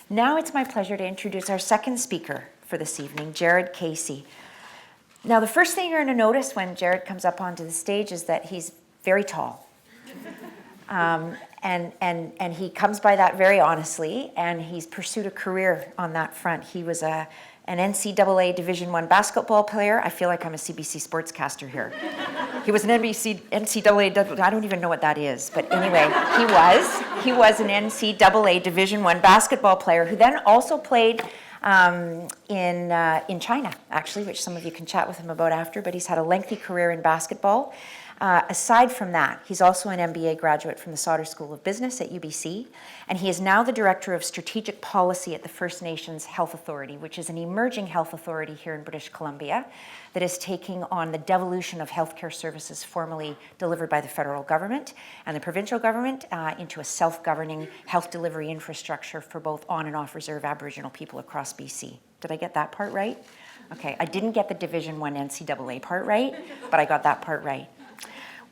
Now it's my pleasure to introduce our second speaker for this evening, Jared Casey. Now, the first thing you're going to notice when Jared comes up onto the stage is that he's very tall. And he comes by that very honestly, and he's pursued a career on that front. He was an NCAA Division One basketball player. I feel like I'm a CBC sportscaster here. He was an NCAA, I don't even know what that is, but anyway, he was an NCAA Division One basketball player who then also played in China, actually, which some of you can chat with him about after, but he's had a lengthy career in basketball. Aside from that, he's also an MBA graduate from the Sauder School of Business at UBC, and he is now the Director of Strategic Policy at the First Nations Health Authority, which is an emerging health authority here in British Columbia that is taking on the devolution of healthcare services formerly delivered by the federal government and the provincial government into a self-governing health delivery infrastructure for both on and off reserve Aboriginal people across BC. Did I get that part right? Okay, I didn't get the Division One NCAA part right, but I got that part right.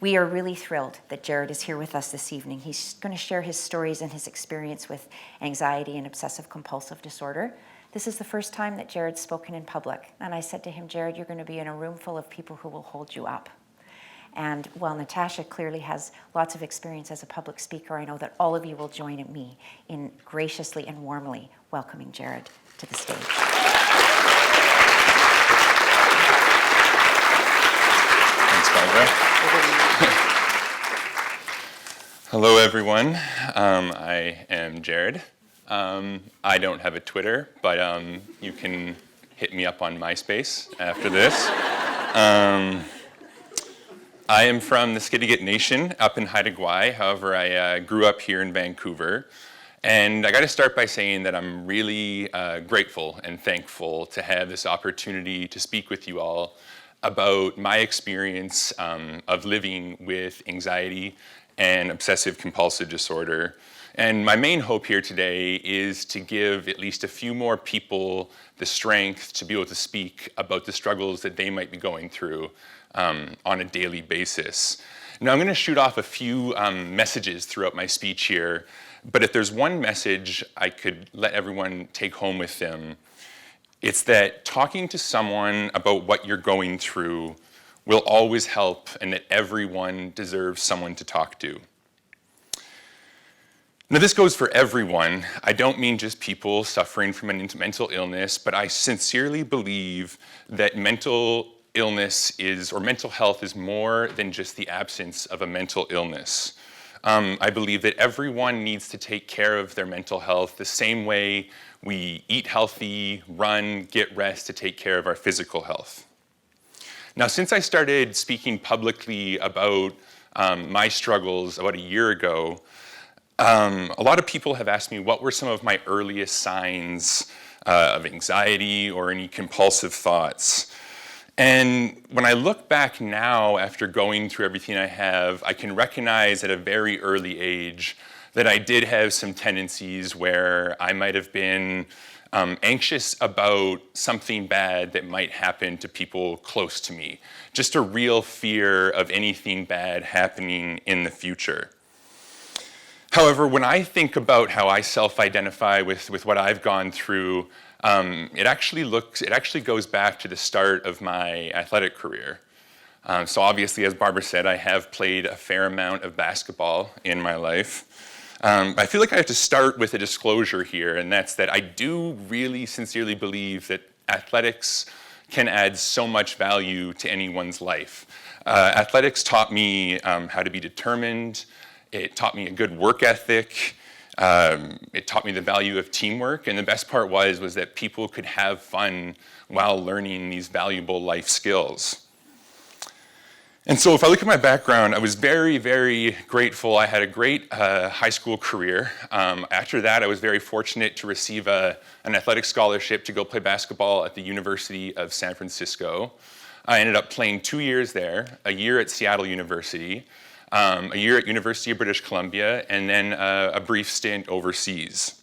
We are really thrilled that Jared is here with us this evening. He's going to share his stories and his experience with anxiety and obsessive compulsive disorder. This is the first time that Jared's spoken in public. And I said to him, Jared, you're going to be in a room full of people who will hold you up. And while Natasha clearly has lots of experience as a public speaker, I know that all of you will join me in graciously and warmly welcoming Jared to the stage. Thanks, Barbara. Hello, everyone. I am Jared. I don't have a Twitter, but you can hit me up on MySpace after this. I am from the Skidegate Nation up in Haida Gwaii. However, I grew up here in Vancouver. And I got to start by saying that I'm really grateful and thankful to have this opportunity to speak with you all about my experience of living with anxiety and obsessive compulsive disorder. And my main hope here today is to give at least a few more people the strength to be able to speak about the struggles that they might be going through on a daily basis. Now, I'm going to shoot off a few messages throughout my speech here, but if there's one message I could let everyone take home with them, it's that talking to someone about what you're going through will always help, and that everyone deserves someone to talk to. Now, this goes for everyone. I don't mean just people suffering from a mental illness, but I sincerely believe that mental illness or mental health is more than just the absence of a mental illness. I believe that everyone needs to take care of their mental health the same way we eat healthy, run, get rest to take care of our physical health. Now, since I started speaking publicly about my struggles about a year ago, a lot of people have asked me what were some of my earliest signs of anxiety or any compulsive thoughts. And when I look back now after going through everything I have, I can recognize at a very early age that I did have some tendencies where I might have been anxious about something bad that might happen to people close to me. Just a real fear of anything bad happening in the future. However, when I think about how I self-identify with what I've gone through, it actually goes back to the start of my athletic career. So obviously, as Barbara said, I have played a fair amount of basketball in my life. I feel like I have to start with a disclosure here, and that's that I do really sincerely believe that athletics can add so much value to anyone's life. Athletics taught me how to be determined. It taught me a good work ethic. It taught me the value of teamwork, and the best part was that people could have fun while learning these valuable life skills. And so if I look at my background, I was very, very grateful. I had a great high school career. After that, I was very fortunate to receive an athletic scholarship to go play basketball at the University of San Francisco. I ended up playing 2 years there, a year at Seattle University, a year at University of British Columbia, and then a brief stint overseas.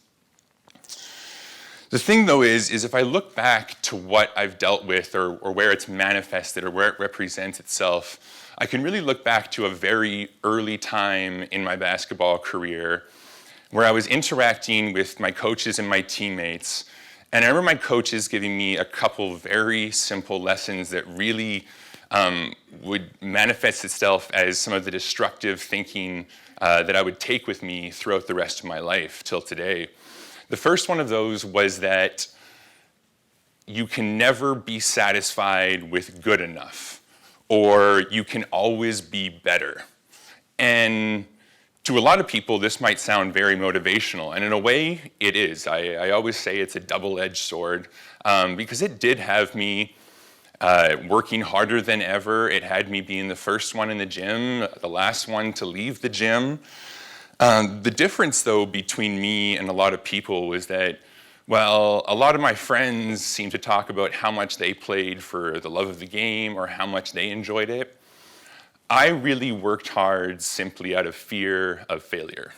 The thing, though, is if I look back to what I've dealt with or where it's manifested or where it represents itself, I can really look back to a very early time in my basketball career where I was interacting with my coaches and my teammates. And I remember my coaches giving me a couple very simple lessons that really would manifest itself as some of the destructive thinking that I would take with me throughout the rest of my life till today. The first one of those was that you can never be satisfied with good enough, or you can always be better. And to a lot of people, this might sound very motivational, and in a way, it is. I always say it's a double-edged sword, because it did have me working harder than ever. It had me being the first one in the gym, the last one to leave the gym. The difference, though, between me and a lot of people was that, well, a lot of my friends seem to talk about how much they played for the love of the game or how much they enjoyed it. I really worked hard simply out of fear of failure.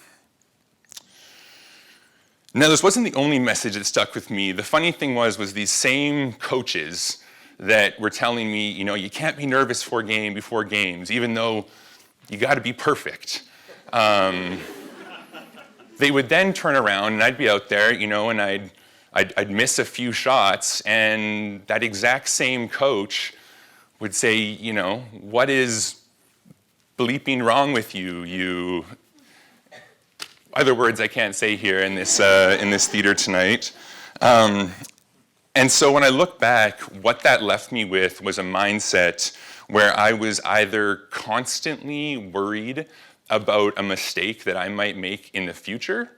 Now, this wasn't the only message that stuck with me. The funny thing was these same coaches that were telling me, you can't be nervous before games, even though you got to be perfect. They would then turn around and I'd be out there, and I'd miss a few shots, and that exact same coach would say, what is bleeping wrong with you? Other words I can't say here in this theater tonight. And so when I look back, what that left me with was a mindset where I was either constantly worried about a mistake that I might make in the future,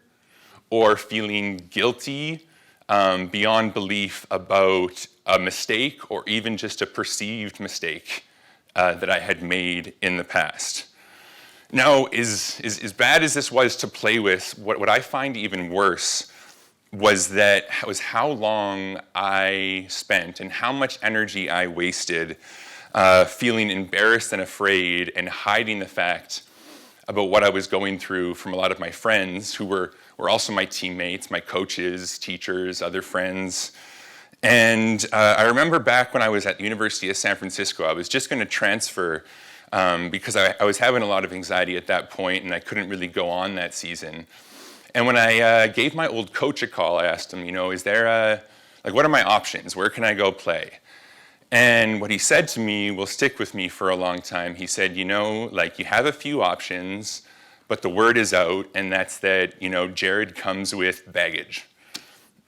or feeling guilty beyond belief about a mistake or even just a perceived mistake that I had made in the past. Now, as bad as this was to play with, what I find even worse was how long I spent and how much energy I wasted feeling embarrassed and afraid and hiding the fact about what I was going through from a lot of my friends who were also my teammates, my coaches, teachers, other friends. And I remember back when I was at the University of San Francisco, I was just going to transfer because I was having a lot of anxiety at that point and I couldn't really go on that season. And when I gave my old coach a call, I asked him, is there what are my options? Where can I go play? And what he said to me will stick with me for a long time. He said, you have a few options, but the word is out, and that's that, Jared comes with baggage.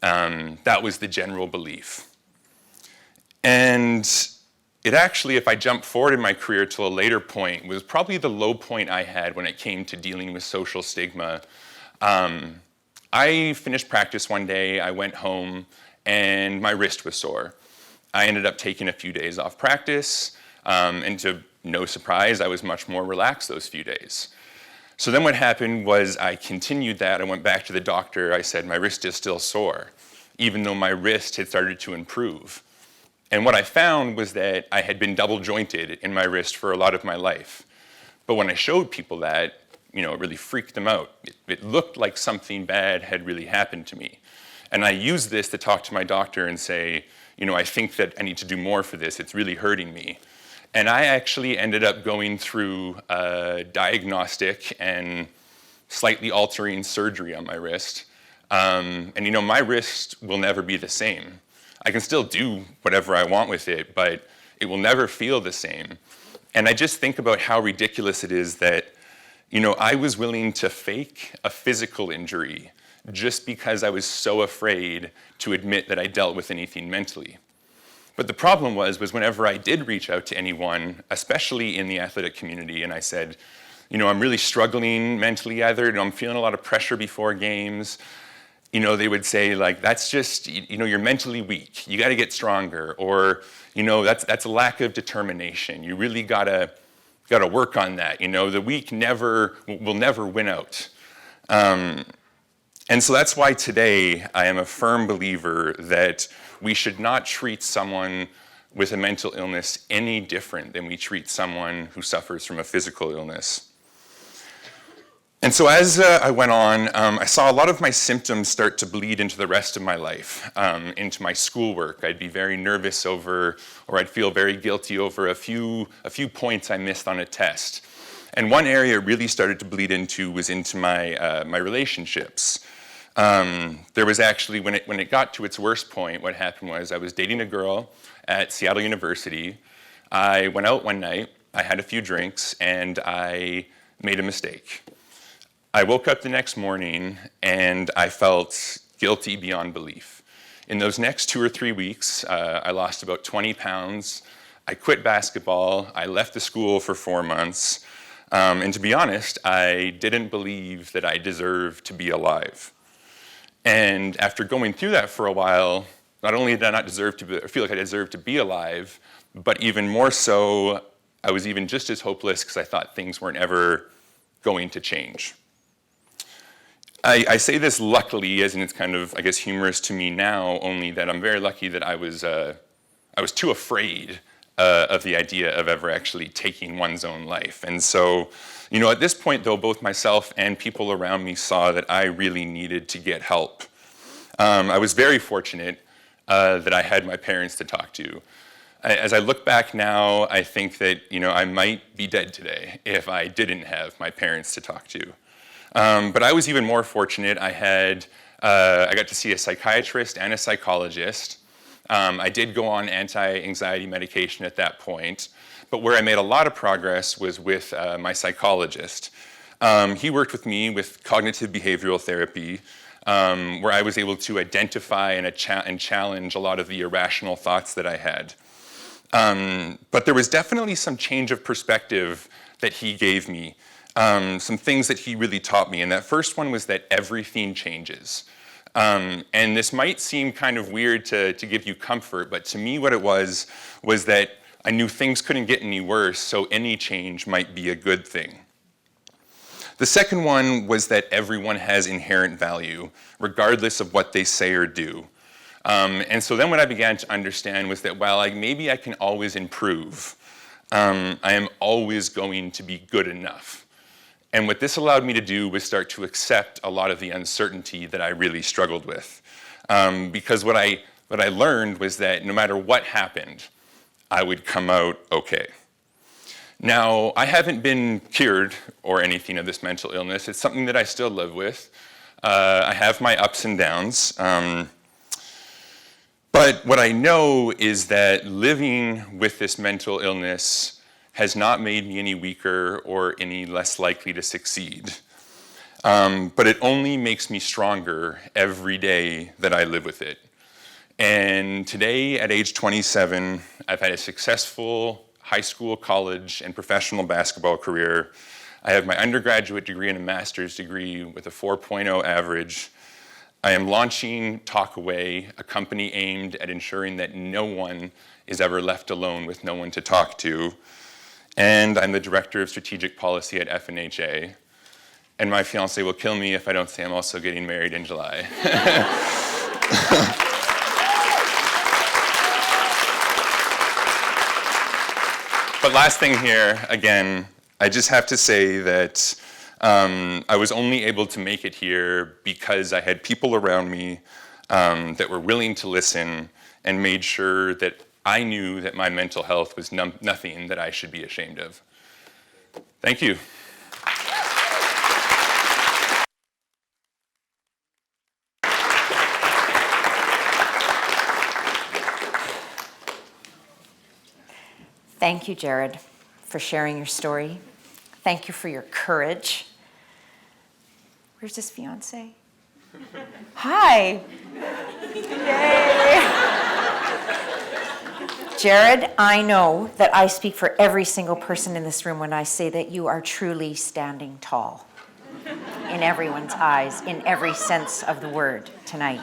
That was the general belief. And it actually, if I jump forward in my career to a later point, was probably the low point I had when it came to dealing with social stigma. I finished practice one day, I went home, and my wrist was sore. I ended up taking a few days off practice, and to no surprise, I was much more relaxed those few days. So then what happened was I continued that. I went back to the doctor. I said, my wrist is still sore, even though my wrist had started to improve. And what I found was that I had been double jointed in my wrist for a lot of my life. But when I showed people that, it really freaked them out. It looked like something bad had really happened to me. And I used this to talk to my doctor and say, I think that I need to do more for this. It's really hurting me. And I actually ended up going through a diagnostic and slightly altering surgery on my wrist. And my wrist will never be the same. I can still do whatever I want with it, but it will never feel the same. And I just think about how ridiculous it is that, I was willing to fake a physical injury just because I was so afraid to admit that I dealt with anything mentally. But the problem was whenever I did reach out to anyone, especially in the athletic community, and I said, I'm really struggling mentally, either I'm feeling a lot of pressure before games, they would say, that's just, you're mentally weak, you got to get stronger, or, that's a lack of determination, you really got to work on that, the weak will never win out. And so that's why today I am a firm believer that we should not treat someone with a mental illness any different than we treat someone who suffers from a physical illness. And so as I went on, I saw a lot of my symptoms start to bleed into the rest of my life, into my schoolwork. I'd be very nervous over, or I'd feel very guilty over a few points I missed on a test. And one area it really started to bleed into was into my relationships. There was actually, when it got to its worst point, what happened was I was dating a girl at Seattle University. I went out one night, I had a few drinks, and I made a mistake. I woke up the next morning and I felt guilty beyond belief. In those next 2 or 3 weeks, I lost about 20 pounds. I quit basketball. I left the school for 4 months. And to be honest, I didn't believe that I deserved to be alive. And after going through that for a while, not only did I not feel like I deserved to be alive, but even more so, I was even just as hopeless because I thought things weren't ever going to change. I say this luckily, as in it's kind of, I guess, humorous to me now, only that I'm very lucky that I was too afraid of the idea of ever actually taking one's own life. And so, at this point, though, both myself and people around me saw that I really needed to get help. I was very fortunate that I had my parents to talk to. As I look back now, I think that, I might be dead today if I didn't have my parents to talk to. But I was even more fortunate. I got to see a psychiatrist and a psychologist. I did go on anti-anxiety medication at that point, but where I made a lot of progress was with my psychologist. He worked with me with cognitive behavioral therapy, where I was able to identify and challenge a lot of the irrational thoughts that I had. But there was definitely some change of perspective that he gave me. Some things that he really taught me, and that first one was that everything changes. And this might seem kind of weird to give you comfort, but to me what it was that I knew things couldn't get any worse, so any change might be a good thing. The second one was that everyone has inherent value, regardless of what they say or do. And so then what I began to understand was that while maybe I can always improve, I am always going to be good enough. And what this allowed me to do was start to accept a lot of the uncertainty that I really struggled with. Because what I learned was that no matter what happened, I would come out okay. Now, I haven't been cured or anything of this mental illness. It's something that I still live with. I have my ups and downs. But what I know is that living with this mental illness has not made me any weaker or any less likely to succeed. But it only makes me stronger every day that I live with it. And today, at age 27, I've had a successful high school, college, and professional basketball career. I have my undergraduate degree and a master's degree with a 4.0 average. I am launching Talkaway, a company aimed at ensuring that no one is ever left alone with no one to talk to. And I'm the director of strategic policy at FNHA. And my fiance will kill me if I don't say I'm also getting married in July. But last thing here, again, I just have to say that I was only able to make it here because I had people around me that were willing to listen and made sure that I knew that my mental health was nothing that I should be ashamed of. Thank you. Thank you, Jared, for sharing your story. Thank you for your courage. Where's his fiance? Hi. Yay. Jared, I know that I speak for every single person in this room when I say that you are truly standing tall in everyone's eyes, in every sense of the word tonight.